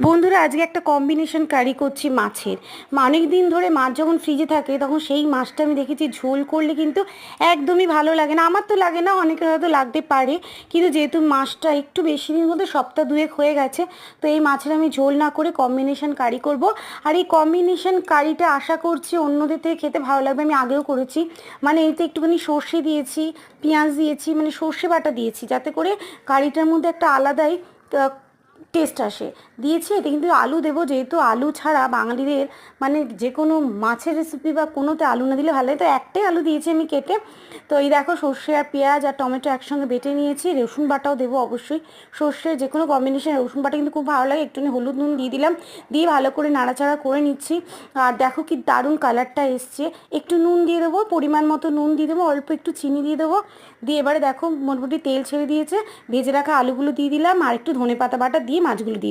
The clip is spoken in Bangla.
বন্ধুরা, আজকে একটা কম্বিনেশন কারি করছি মাছের। অনেক দিন ধরে মাছ যখন ফ্রিজে থাকে তখন সেই মাছটা আমি দেখেছি ঝোল করলে কিন্তু একদমই ভালো লাগে না। আমার তো লাগে না, অনেকের হয়তো লাগতে পারে, কিন্তু যেহেতু মাছটা একটু বেশি দিন মধ্যে সপ্তাহ দুয়েক হয়ে গেছে, তো এই মাছের আমি ঝোল না করে কম্বিনেশন কারি করব। আর এই কম্বিনেশন কারিটা আশা করছি অন্যদের থেকে খেতে ভালো লাগবে। আমি আগেও করেছি, মানে এতে একটুখানি সর্ষে দিয়েছি, পেঁয়াজ দিয়েছি, মানে সর্ষে বাটা দিয়েছি, যাতে করে কারিটার মধ্যে একটা আলাদাই টেস্ট আসে। দিয়েছি, এটা কিন্তু আলু দেবো, যেহেতু আলু ছাড়া বাঙালিদের মানে যে কোনো মাছের রেসিপি বা কোনোতে আলু না দিলে ভালো লাগে, তো একটাই আলু দিয়েছি আমি কেটে। তো এই দেখো, সর্ষে আর পেঁয়াজ আর টমেটো একসঙ্গে বেটে নিয়েছি। রসুন বাটাও দেবো অবশ্যই। সর্ষে যে কোনো কম্বিনেশন রসুন বাটা কিন্তু খুব ভালো লাগে। একটুখানি হলুদ নুন দিয়ে দিলাম, দিয়ে ভালো করে নাড়াচাড়া করে নিচ্ছি। আর দেখো কি দারুণ কালারটা এসছে। একটু নুন দিয়ে দেবো, পরিমাণ মতো নুন দিয়ে দেবো, অল্প একটু চিনি দিয়ে দেবো। দিয়ে এবারে দেখো মোটামুটি তেল ছেড়ে দিয়েছে, ভেজে রাখা আলুগুলো দিয়ে দিলাম, আর একটু ধনেপাতা বাটা দিয়ে মাছগুলো দিয়ে